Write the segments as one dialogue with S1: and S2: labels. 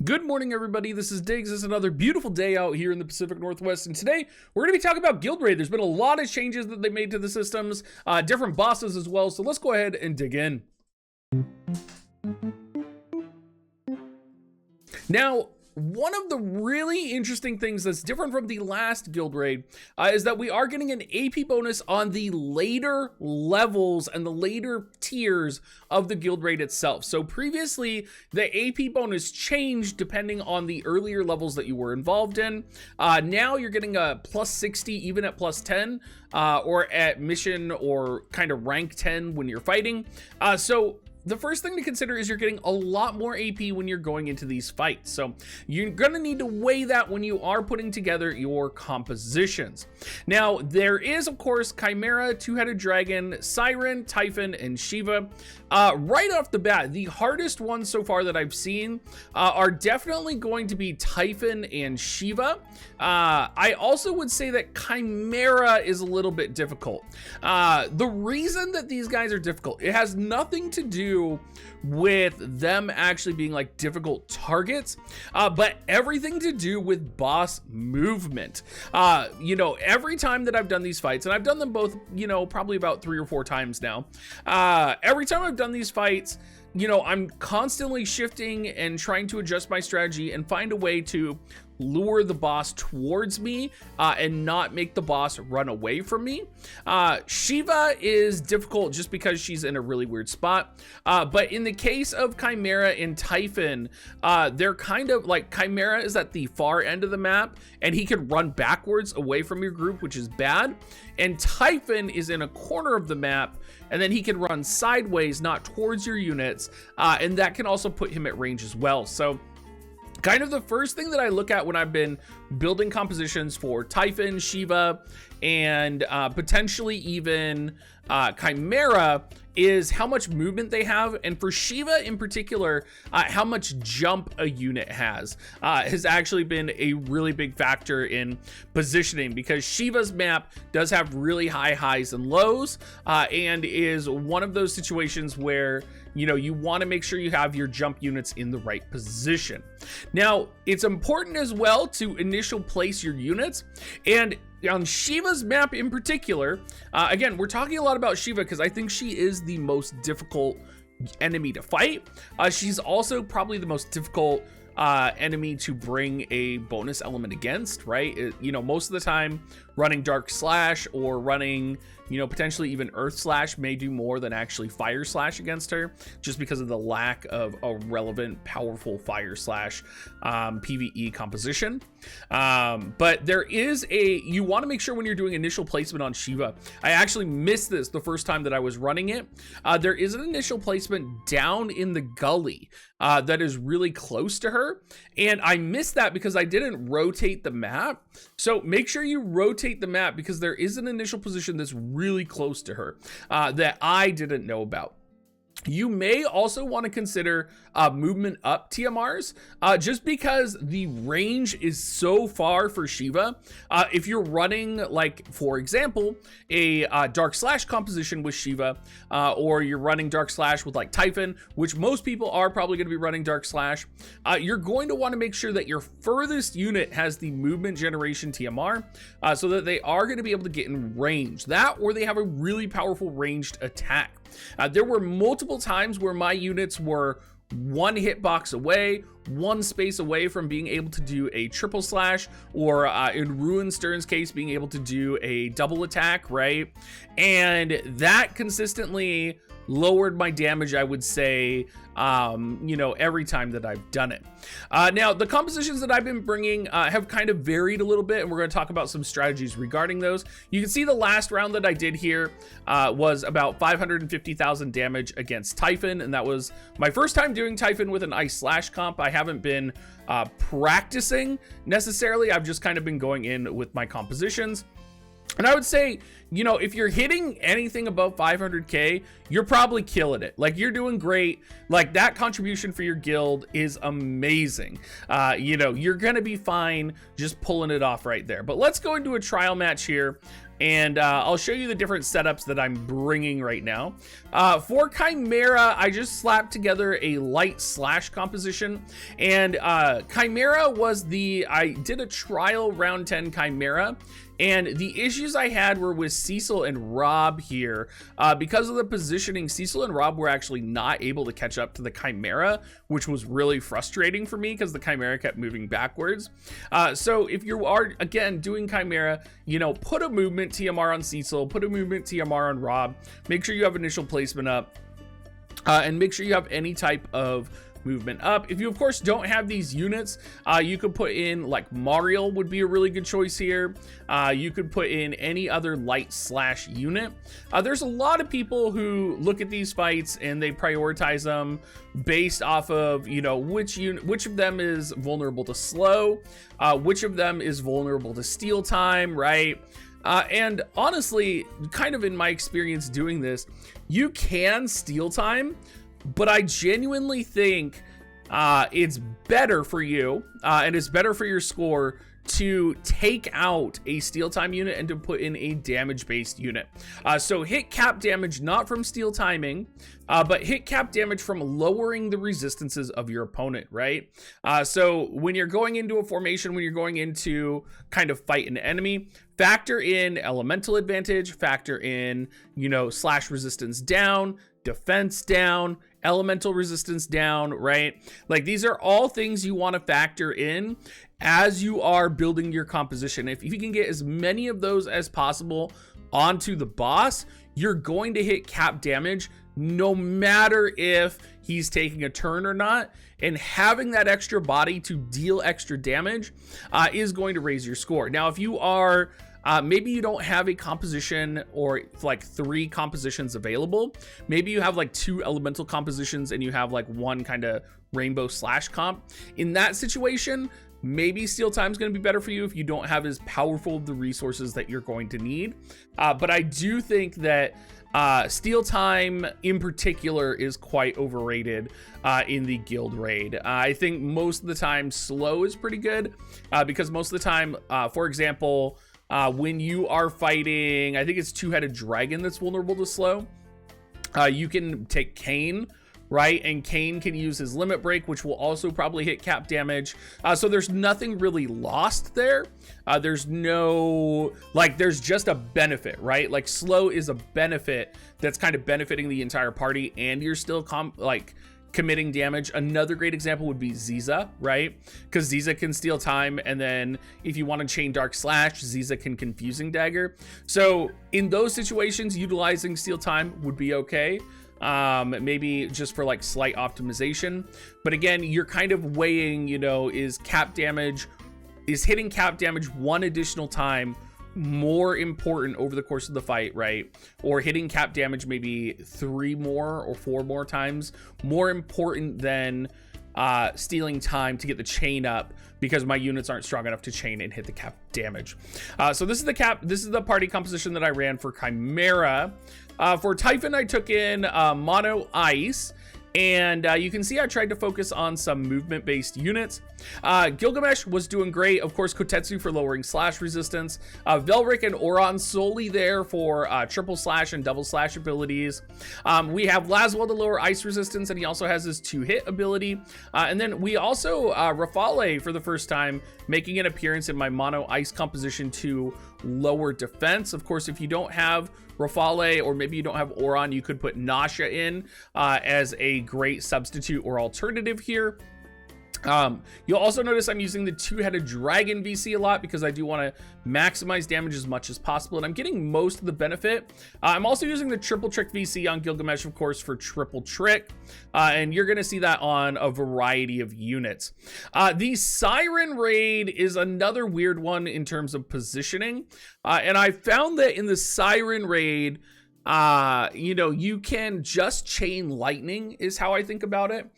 S1: Good morning, everybody. This is Diggs. It's another beautiful day out here in the Pacific Northwest, and today we're going to be talking about Guild Raid. There's been a lot of changes that they made to the systems, different bosses as well, so let's go ahead and dig in. Now, one of the really interesting things that's different from the last Guild Raid is that we are getting an AP bonus on the later levels and the later tiers of the Guild Raid itself. So previously, the AP bonus changed depending on the earlier levels that you were involved in. Now you're getting a plus 60 even at plus 10 or at mission or kind of rank 10 when you're fighting. So the first thing to consider is you're getting a lot more AP when you're going into these fights. So you're gonna need to weigh that when you are putting together your compositions. Now, there is, of course, Chimera, Two-Headed Dragon, Siren, Typhon, and Shiva. Right off the bat, the hardest ones so far that I've seen are definitely going to be Typhon and Shiva. I also would say that Chimera is a little bit difficult. The reason that these guys are difficult, it has nothing to do with them actually being like difficult targets, but everything to do with boss movement. You know, every time that I've done these fights, and I've done them both, you know, probably about 3 or 4 times now, every time I've done these fights, you know, I'm constantly shifting and trying to adjust my strategy and find a way to lure the boss towards me and not make the boss run away from me. Shiva is difficult just because she's in a really weird spot. But in the case of Chimera and Typhon, they're kind of like, Chimera is at the far end of the map and he can run backwards away from your group, which is bad. And Typhon is in a corner of the map and then he can run sideways, not towards your units. And that can also put him at range as well. So kind of the first thing that I look at when I've been building compositions for Typhon, Shiva, and potentially even Chimera is how much movement they have, and for Shiva in particular, how much jump a unit has actually been a really big factor in positioning, because Shiva's map does have really high highs and lows, and is one of those situations where, you know, you want to make sure you have your jump units in the right position. Now, it's important as well to initial place your units, and on Shiva's map in particular, again, we're talking a lot about Shiva because I think she is the most difficult enemy to fight. She's also probably the most difficult enemy to bring a bonus element against, right? You know, most of the time running Dark Slash or running, you know, potentially even Earth Slash may do more than actually Fire Slash against her, just because of the lack of a relevant, powerful Fire Slash PvE composition. But there is you want to make sure when you're doing initial placement on Shiva, I actually missed this the first time that I was running it. There is an initial placement down in the gully that is really close to her, and I missed that because I didn't rotate the map. So make sure you rotate the map, because there is an initial position that's really close to her that I didn't know about. You may also want to consider movement up TMRs, just because the range is so far for Shiva. If you're running, like, for example, a Dark Slash composition with Shiva, or you're running Dark Slash with like Typhon, which most people are probably going to be running Dark Slash, you're going to want to make sure that your furthest unit has the movement generation TMR, so that they are going to be able to get in range. That, or they have a really powerful ranged attack. There were multiple times where my units were 1 hitbox away, 1 space away from being able to do a triple slash, or in Ruin Stern's case, being able to do a double attack, right? And that consistently lowered my damage, I would say, you know, every time that I've done it. Now, the compositions that I've been bringing have kind of varied a little bit, and we're going to talk about some strategies regarding those. You can see the last round that I did here was about 550,000 damage against Typhon, and that was my first time doing Typhon with an Ice Slash comp. I haven't been practicing necessarily. I've just kind of been going in with my compositions. And I would say, you know, if you're hitting anything above 500k, you're probably killing it. Like, you're doing great. Like, that contribution for your guild is amazing. You know, you're gonna be fine just pulling it off right there. But let's go into a trial match here and I'll show you the different setups that I'm bringing right now. For Chimera, I just slapped together a light slash composition, and Chimera was I did a trial round 10 Chimera, and the issues I had were with Cecil and Rob here. Because of the positioning, Cecil and Rob were actually not able to catch up to the Chimera, which was really frustrating for me because the Chimera kept moving backwards. So if you are, again, doing Chimera, you know, put a movement TMR on Cecil, put a movement TMR on Rob, make sure you have initial placement up, and make sure you have any type of movement up. If you of course don't have these units, you could put in like Mario would be a really good choice here. You could put in any other light slash unit. There's a lot of people who look at these fights and they prioritize them based off of, you know, which of them is vulnerable to slow, which of them is vulnerable to steal time, right? And honestly, kind of in my experience doing this, you can steal time, but I genuinely think it's better for you and it's better for your score to take out a steal time unit and to put in a damage based unit. So hit cap damage not from steal timing, but hit cap damage from lowering the resistances of your opponent, right? So when you're going into a formation, when you're going into kind of fight an enemy, factor in elemental advantage, factor in, you know, slash resistance down, defense down, elemental resistance down, right? Like these are all things you want to factor in as you are building your composition. If you can get as many of those as possible onto the boss, you're going to hit cap damage no matter if he's taking a turn or not. And having that extra body to deal extra damage is going to raise your score. Now, if you are maybe you don't have a composition or like 3 compositions available. Maybe you have like 2 elemental compositions and you have like 1 kind of rainbow slash comp. In that situation, maybe steal time is going to be better for you if you don't have as powerful of the resources that you're going to need. But I do think that steal time in particular is quite overrated in the guild raid. I think most of the time slow is pretty good because most of the time, for example, when you are fighting, I think it's 2-headed dragon that's vulnerable to slow. You can take Cain, right? And Cain can use his limit break, which will also probably hit cap damage. So there's nothing really lost there. There's no, like, there's just a benefit, right? Like slow is a benefit that's kind of benefiting the entire party, and you're still committing damage. Another great example would be Ziza, right? Because Ziza can steal time, and then if you want to chain dark slash, Ziza can confusing dagger. So in those situations, utilizing steal time would be okay. Maybe just for like slight optimization. But again, you're kind of weighing, you know, is hitting cap damage 1 additional time more important over the course of the fight, right? Or hitting cap damage maybe 3 more or 4 more times more important than stealing time to get the chain up because my units aren't strong enough to chain and hit the cap damage. So this is the party composition that I ran for Chimera. For Typhon, I took in mono ice, and you can see I tried to focus on some movement-based units. Gilgamesh was doing great. Of course, Kotetsu for lowering slash resistance. Velric and Oron solely there for triple slash and double slash abilities. We have Laswell to lower ice resistance, and he also has his 2-hit ability. And then we also, Rafale for the first time, making an appearance in my mono ice composition to lower defense. Of course, if you don't have Rafale, or maybe you don't have Oron, you could put Nasha in as a great substitute or alternative here. You'll also notice I'm using the 2-headed dragon VC a lot because I do want to maximize damage as much as possible, and I'm getting most of the benefit. I'm also using the triple trick VC on Gilgamesh, of course, for triple trick, and you're going to see that on a variety of units. The Siren raid is another weird one in terms of positioning, and I found that in the Siren raid, you know, you can just chain lightning is how I think about it.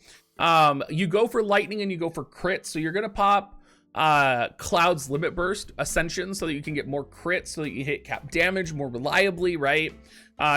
S1: You go for lightning and you go for crit, so you're gonna pop Cloud's Limit Burst Ascension so that you can get more crits, so that you hit cap damage more reliably, right?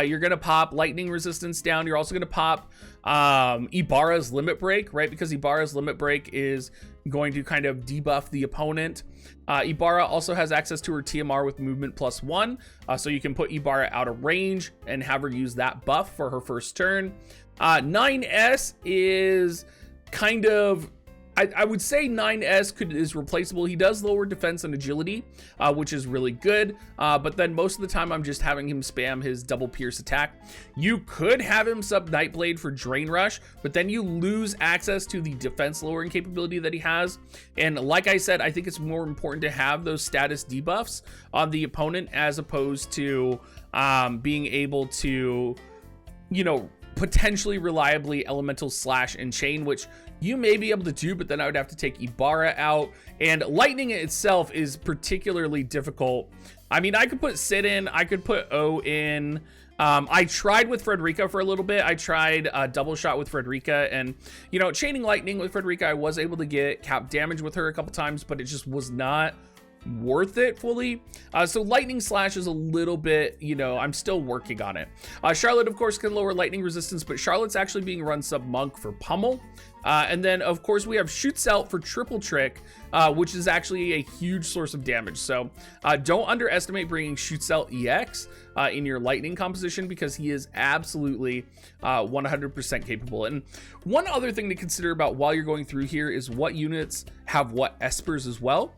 S1: You're gonna pop Lightning Resistance down. You're also gonna pop Ibarra's Limit Break, right? Because Ibarra's Limit Break is going to kind of debuff the opponent. Ibarra also has access to her TMR with movement +1, so you can put Ibarra out of range and have her use that buff for her first turn. 9S is kind of, I would say 9S is replaceable. He does lower defense and agility, which is really good. But then most of the time I'm just having him spam his double pierce attack. You could have him sub Nightblade for Drain Rush, but then you lose access to the defense lowering capability that he has. And like I said, I think it's more important to have those status debuffs on the opponent as opposed to being able to, you know, potentially reliably elemental slash and chain, which you may be able to do, but then I would have to take Ibarra out, and lightning itself is particularly difficult. I mean, I could put Sid in, I could put O in. I tried with Frederica for a little bit. I tried double shot with Frederica, and you know, chaining lightning with Frederica, I was able to get cap damage with her a couple times, but it just was not worth it fully. So lightning slash is a little bit, you know, I'm still working on it. Charlotte of course can lower lightning resistance, but Charlotte's actually being run sub monk for pummel. And then of course we have shoots out for triple trick, which is actually a huge source of damage. So don't underestimate bringing shoots out EX in your lightning composition, because he is absolutely 100% capable. And one other thing to consider about while you're going through here is what units have what espers as well.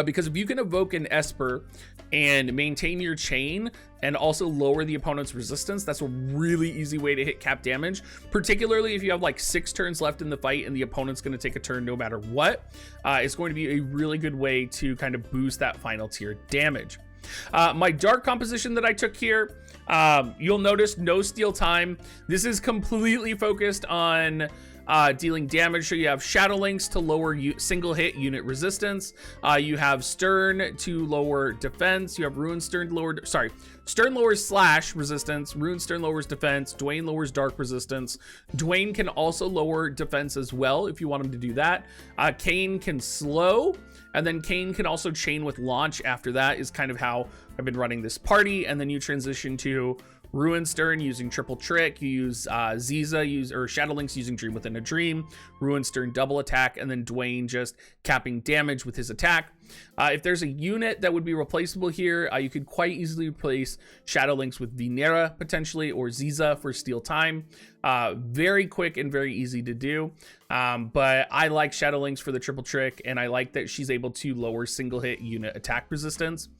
S1: Because if you can evoke an Esper and maintain your chain and also lower the opponent's resistance, that's a really easy way to hit cap damage, particularly if you have like 6 turns left in the fight and the opponent's going to take a turn no matter what. It's going to be a really good way to kind of boost that final tier damage. My dark composition that I took here, you'll notice no steal time. This is completely focused on dealing damage. So you have Shadow Links to lower single hit unit resistance. You have Stern to lower defense. You have Ruin Stern to lower, Stern lowers slash resistance. Ruin Stern lowers defense. Dwayne lowers dark resistance. Dwayne can also lower defense as well if you want him to do that. Kane can slow, and then Kane can also chain with launch. After that is kind of how I've been running this party. And then you transition to Ruin Stern using triple trick. You use Ziza or Shadow Links using Dream Within a Dream. Ruin Stern double attack, and then Dwayne just capping damage with his attack. If there's a unit that would be replaceable here, you could quite easily replace Shadow Links with Venera potentially, or Ziza for steal time. Very quick and very easy to do. But I like Shadow Links for the triple trick, and I like that she's able to lower single hit unit attack resistance.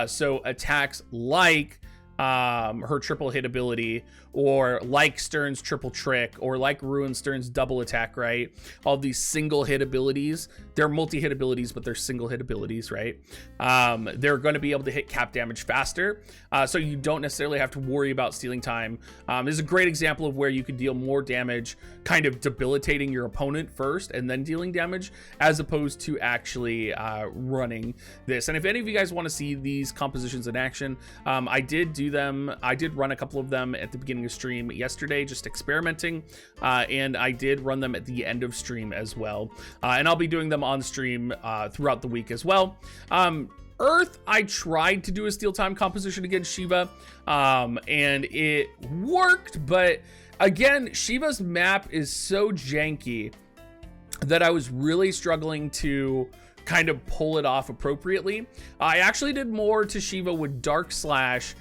S1: So attacks like her triple hit ability, or like Stern's triple trick, or like Ruin Stern's double attack, right? All these single hit abilities, they're multi-hit abilities, but they're single hit abilities, right? They're going to be able to hit cap damage faster, so you don't necessarily have to worry about stealing time. This is a great example of where you could deal more damage kind of debilitating your opponent first and then dealing damage, as opposed to actually running this. And if any of you guys want to see these compositions in action, I did do them. I did run a couple of them at the beginning of stream yesterday, just experimenting, and I did run them at the end of stream as well, and I'll be doing them on stream throughout the week as well. Earth, I tried to do a steal time composition against Shiva, and it worked, but again, Shiva's map is so janky that I was really struggling to kind of pull it off appropriately. I actually did more to Shiva with Dark Slash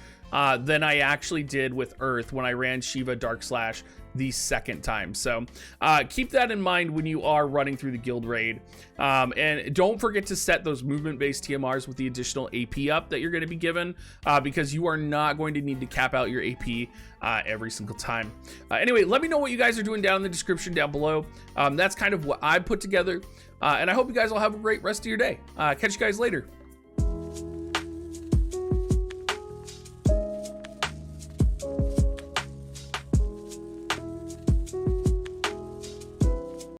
S1: than I actually did with Earth when I ran Shiva Dark Slash the second time. So keep that in mind when you are running through the guild raid, and don't forget to set those movement based TMRs with the additional AP up that you're going to be given, because you are not going to need to cap out your AP every single time. Anyway, let me know what you guys are doing down in the description down below. That's kind of what I put together, and I hope you guys all have a great rest of your day. Catch you guys later.